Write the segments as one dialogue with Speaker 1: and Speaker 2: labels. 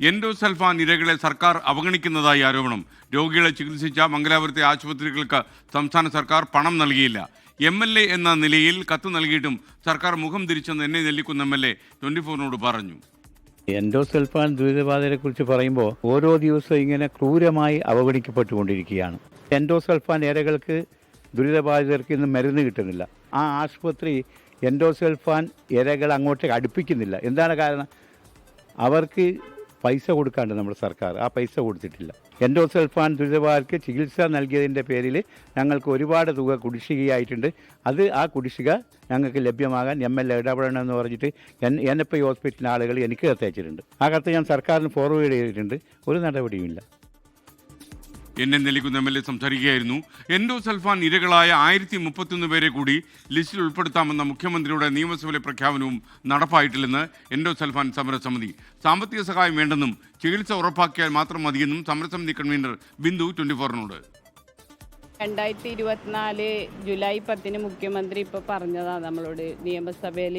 Speaker 1: Endosulfan ഇരകളെ സർക്കാർ അവഗണിക്കുന്നതായി ആരോപണം. രോഗികളെ ചികിത്സിച്ച മംഗലാപുരത്തെ ആശുപത്രികൾക്ക് സംസ്ഥാന സർക്കാർ പണം നൽകിയില്ല. MLA എന്ന നിലയിൽ കത്ത് നൽകിയിട്ടും സർക്കാർ മുഖം തിരിച്ചെന്ന് എന്നെ നെല്ലിക്കുന്ന MLA 24നോട് പറഞ്ഞു.
Speaker 2: എൻഡോസൾഫാൻ ദുരിതബാധിതരെക്കുറിച്ച് പറയുമ്പോൾ ഓരോ ദിവസവും ഇങ്ങനെ ക്രൂരമായി അവഗണിക്കപ്പെട്ടുകൊണ്ടിരിക്കുകയാണ്. എൻഡോസൾഫാൻ ഇരകൾക്ക് ദുരിതബാധിതർക്ക് ഇന്ന് മരുന്ന് കിട്ടുന്നില്ല. ആ ആശുപത്രി എൻഡോസൾഫാൻ ഇരകൾ അങ്ങോട്ടേക്ക് അടുപ്പിക്കുന്നില്ല. എന്താണ് കാരണം? അവർക്ക് പൈസ കൊടുക്കാണ്ട് നമ്മുടെ സർക്കാർ ആ പൈസ കൊടുത്തിട്ടില്ല. എൻഡോസൾഫാൻ ദുരിതബാധിതർക്ക് ചികിത്സ നൽകിയതിൻ്റെ പേരിൽ ഞങ്ങൾക്ക് ഒരുപാട് തുക കുടിശ്ശികയായിട്ടുണ്ട്. ആ കുടിശ്ശിക ഞങ്ങൾക്ക് ലഭ്യമാകാൻ MLA ഇടപെടണമെന്ന് പറഞ്ഞിട്ട് NFI ഹോസ്പിറ്റലിലെ ആളുകൾ എനിക്ക് കത്തയച്ചിട്ടുണ്ട്. ആ കത്ത് ഞാൻ സർക്കാരിന് ഫോർവേഡ് ചെയ്തിട്ടുണ്ട്. ഒരു നടപടിയുമില്ല.
Speaker 1: എന്നെ നെല്ലിക്കുന്ന MLA സംസാരിക്കുകയായിരുന്നു. എൻഡോസൾഫാൻ ഇരകളായ 1031 പേരെ കൂടി ലിസ്റ്റിൽ ഉൾപ്പെടുത്താമെന്ന മുഖ്യമന്ത്രിയുടെ നിയമസഭയിലെ പ്രഖ്യാപനവും നടപ്പായിട്ടില്ലെന്ന് എൻഡോസൾഫാൻ സമരസമിതി. സാമ്പത്തിക സഹായം വേണ്ടെന്നും ചികിത്സ ഉറപ്പാക്കിയാൽ മാത്രം മതിയെന്നും സമരസമിതി കൺവീനർ ബിന്ദു 24നോട്.
Speaker 3: 2024 ജൂലൈ 10 മുഖ്യമന്ത്രി ഇപ്പോൾ പറഞ്ഞതാണ് നമ്മളോട് നിയമസഭയിൽ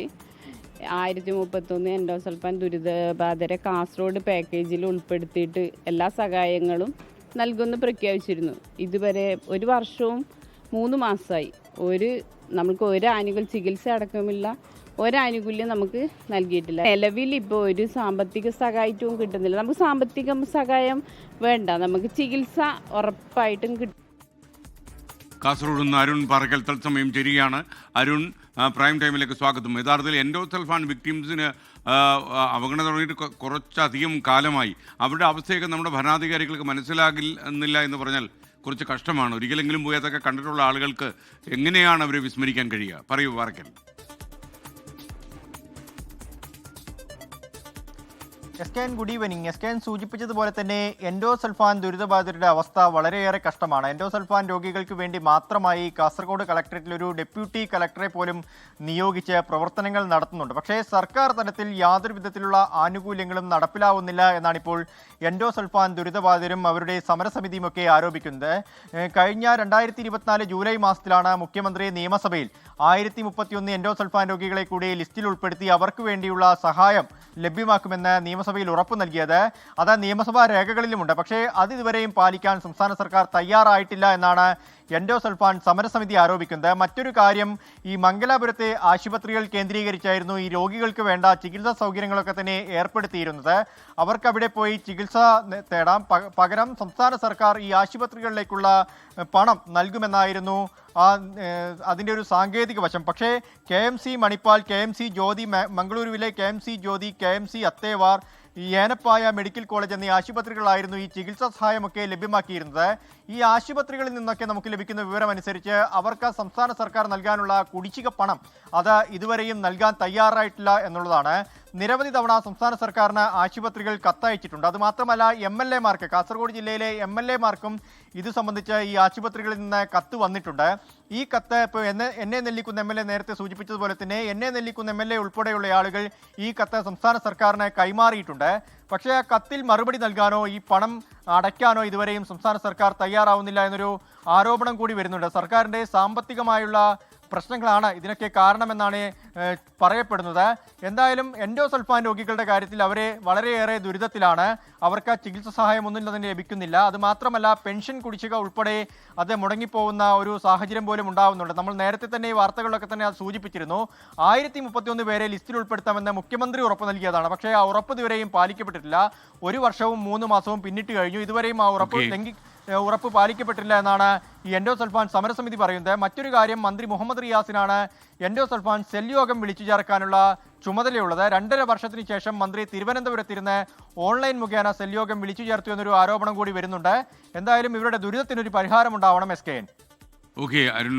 Speaker 3: 1031 എൻഡോസൾഫാൻ ദുരിതബാധിതരെ കാസർഗോഡ് പാക്കേജിൽ ഉൾപ്പെടുത്തിയിട്ട് എല്ലാ സഹായങ്ങളും നൽകുമെന്ന് പ്രഖ്യാപിച്ചിരുന്നു. ഇതുവരെ 1 വർഷവും 3 മാസമായി നമുക്ക് ഒരു ആനുകൂല്യം ചികിത്സ അടക്കമില്ല ഒരു ആനുകൂല്യം നമുക്ക് നൽകിയിട്ടില്ല. നിലവിൽ ഇപ്പോൾ ഒരു സാമ്പത്തിക സഹായവും കിട്ടുന്നില്ല. നമുക്ക് സാമ്പത്തിക സഹായം വേണ്ട, നമുക്ക് ചികിത്സ ഉറപ്പായിട്ടും കിട്ടും.
Speaker 1: കാസർഗോഡ് നിന്ന് അരുൺ പാറക്കൽ തത്സമയം ചേരുകയാണ്. അരുൺ, പ്രൈം ടൈമിലേക്ക് സ്വാഗതം. യഥാർത്ഥത്തിൽ എൻഡോസൾഫാൻ വിക്ടിംസിന് അവഗണന തുടങ്ങിയിട്ട് കുറച്ചധികം കാലമായി. അവരുടെ അവസ്ഥയൊക്കെ നമ്മുടെ ഭരണാധികാരികൾക്ക് മനസ്സിലാകില്ല എന്ന് പറഞ്ഞാൽ കുറച്ച് കഷ്ടമാണ്. ഒരിക്കലെങ്കിലും പോയി അതൊക്കെ കണ്ടിട്ടുള്ള ആളുകൾക്ക് എങ്ങനെയാണ് അവരെ വിസ്മരിക്കാൻ കഴിയുക? പറയൂ പാറക്കൽ.
Speaker 4: എസ്കേൻ, ഗുഡ് ഈവനിങ്. എസ്കേൻ സൂചിപ്പിച്ചതുപോലെ തന്നെ എൻഡോസൾഫാൻ ദുരിതബാധിതരുടെ അവസ്ഥ വളരെയേറെ കഷ്ടമാണ്. എൻഡോസൾഫാൻ രോഗികൾക്ക് വേണ്ടി മാത്രമായി കാസർഗോഡ് കളക്ടറേറ്റിൽ ഒരു ഡെപ്യൂട്ടി കളക്ടറെ പോലും നിയോഗിച്ച് പ്രവർത്തനങ്ങൾ നടത്തുന്നുണ്ട്. പക്ഷേ സർക്കാർ തലത്തിൽ യാതൊരു വിധത്തിലുള്ള ആനുകൂല്യങ്ങളും നടപ്പിലാവുന്നില്ല എന്നാണ് ഇപ്പോൾ എൻഡോസൾഫാൻ ദുരിതബാധിതരും അവരുടെ സമരസമിതിയുമൊക്കെ ആരോപിക്കുന്നത്. കഴിഞ്ഞ 2024 ജൂലൈ മാസത്തിലാണ് മുഖ്യമന്ത്രി നിയമസഭയിൽ 1031 എൻഡോസൾഫാൻ രോഗികളെ കൂടി ലിസ്റ്റിൽ ഉൾപ്പെടുത്തി അവർക്ക് വേണ്ടിയുള്ള സഹായം ലഭ്യമാക്കുമെന്ന് നിയമസഭയിൽ ഉറപ്പു നൽകിയത്. അത് നിയമസഭാ രേഖകളിലുമുണ്ട്. പക്ഷേ അത് ഇതുവരെയും പാലിക്കാൻ സംസ്ഥാന സർക്കാർ തയ്യാറായിട്ടില്ല എന്നാണ് എൻഡോസൾഫാൻ സമരസമിതി ആരോപിക്കുന്നത്. മറ്റൊരു കാര്യം, ഈ മംഗലാപുരത്തെ ആശുപത്രികൾ കേന്ദ്രീകരിച്ചായിരുന്നു ഈ രോഗികൾക്ക് വേണ്ട ചികിത്സാ സൗകര്യങ്ങളൊക്കെ തന്നെ ഏർപ്പെടുത്തിയിരുന്നത്. അവർക്ക് അവിടെ പോയി ചികിത്സ തേടാം. പകരം സംസ്ഥാന സർക്കാർ ഈ ആശുപത്രികളിലേക്കുള്ള പണം നൽകുമെന്നായിരുന്നു അതിൻ്റെ ഒരു സാങ്കേതിക വശം. പക്ഷേ KMC മണിപ്പാൽ, KMC ജ്യോതി, മംഗളൂരുവിലെ KMC ജ്യോതി, KMC അത്തേവാർ, ഈ ഏനപ്പായ മെഡിക്കൽ കോളേജ് എന്നീ ആശുപത്രികളായിരുന്നു ഈ ചികിത്സാ സഹായമൊക്കെ ലഭ്യമാക്കിയിരുന്നത്. ഈ ആശുപത്രികളിൽ നിന്നൊക്കെ നമുക്ക് ലഭിക്കുന്ന വിവരം അനുസരിച്ച് അവർക്ക് സംസ്ഥാന സർക്കാർ നൽകാനുള്ള കുടിശ്ശിക പണം അത് ഇതുവരെയും നൽകാൻ തയ്യാറായിട്ടില്ല എന്നുള്ളതാണ്. നിരവധി തവണ സംസ്ഥാന സർക്കാരിന് ആശുപത്രികൾ കത്തയച്ചിട്ടുണ്ട്. അതുമാത്രമല്ല, MLA-മാർക്ക്, കാസർഗോഡ് ജില്ലയിലെ MLA-മാർക്കും ഇത് സംബന്ധിച്ച് ഈ ആശുപത്രികളിൽ നിന്ന് കത്ത് വന്നിട്ടുണ്ട്. ഈ കത്ത് ഇപ്പോൾ എന്നെ നെല്ലിക്കുന്ന MLA നേരത്തെ സൂചിപ്പിച്ചതുപോലെ തന്നെ എന്നെ നെല്ലിക്കുന്ന MLA ഉൾപ്പെടെയുള്ള ആളുകൾ ഈ കത്ത് സംസ്ഥാന സർക്കാരിന് കൈമാറിയിട്ടുണ്ട്. പക്ഷേ ആ കത്തിൽ മറുപടി നൽകാനോ ഈ പണം അടയ്ക്കാനോ ഇതുവരെയും സംസ്ഥാന സർക്കാർ തയ്യാറാവുന്നില്ല എന്നൊരു ആരോപണം കൂടി വരുന്നുണ്ട്. സർക്കാരിൻ്റെ സാമ്പത്തികമായുള്ള പ്രശ്നങ്ങളാണ് ഇതിനൊക്കെ കാരണമെന്നാണ് പറയപ്പെടുന്നത്. എന്തായാലും എൻഡോസൾഫാൻ രോഗികളുടെ കാര്യത്തിൽ അവരെ വളരെയേറെ ദുരിതത്തിലാണ്. അവർക്ക് ചികിത്സാ സഹായം ഒന്നും തന്നെ ലഭിക്കുന്നില്ല. അതുമാത്രമല്ല, പെൻഷൻ കുടിശ്ശിക ഉൾപ്പെടെ അത് മുടങ്ങിപ്പോകുന്ന ഒരു സാഹചര്യം പോലും ഉണ്ടാവുന്നുണ്ട്. നമ്മൾ നേരത്തെ തന്നെ ഈ വാർത്തകളിലൊക്കെ തന്നെ അത് സൂചിപ്പിച്ചിരുന്നു. 1031 പേരെ ലിസ്റ്റിൽ ഉൾപ്പെടുത്താമെന്ന് മുഖ്യമന്ത്രി ഉറപ്പ് നൽകിയതാണ്. പക്ഷേ ആ ഉറപ്പ് ഇതുവരെയും പാലിക്കപ്പെട്ടിട്ടില്ല. 1 വർഷവും 3 മാസവും പിന്നിട്ട് കഴിഞ്ഞു. ഇതുവരെയും ആ ഉറപ്പ് പാലിക്കപ്പെട്ടില്ല എന്നാണ് ഈ എൻഡോസൾഫാൻ സമരസമിതി പറയുന്നത്. മറ്റൊരു കാര്യം, മന്ത്രി മുഹമ്മദ് റിയാസിനാണ് എൻഡോസൾഫാൻ സെൽ യോഗം വിളിച്ചു ചേർക്കാനുള്ള ചുമതലയുള്ളത്. 2.5 വർഷത്തിന് ശേഷം മന്ത്രി തിരുവനന്തപുരത്തിരുന്ന് ഓൺലൈൻ മുഖേന സെൽ യോഗം വിളിച്ചു ചേർത്തു എന്നൊരു ആരോപണം കൂടി വരുന്നുണ്ട്. എന്തായാലും ഇവരുടെ ദുരിതത്തിനൊരു പരിഹാരമുണ്ടാവണം. എസ്കേൻ.
Speaker 1: ഓക്കെ, അരുൺ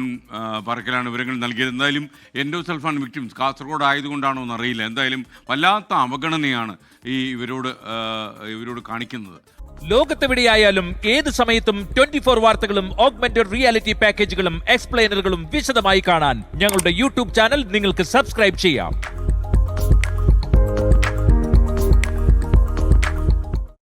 Speaker 1: പാറക്കലാണ് വിവരങ്ങൾ നൽകിയത്. എന്തായാലും എൻഡോസൾഫാൻ വിക്ടിംസ് കാസർഗോഡ് ആയതുകൊണ്ടാണോ എന്നറിയില്ല. എന്തായാലും വല്ലാത്ത അവഗണനയാണ് ഇവരോട് കാണിക്കുന്നത്.
Speaker 5: ലോകത്തെവിടെയായാലും ഏത് സമയത്തും 24 വാർത്തകളും ഓഗ്മെന്റഡ് റിയാലിറ്റി പാക്കേജുകളും എക്സ്പ്ലെയിനറുകളും വിശദമായി കാണാൻ ഞങ്ങളുടെ YouTube ചാനൽ നിങ്ങൾക്ക് സബ്സ്ക്രൈബ് ചെയ്യാം.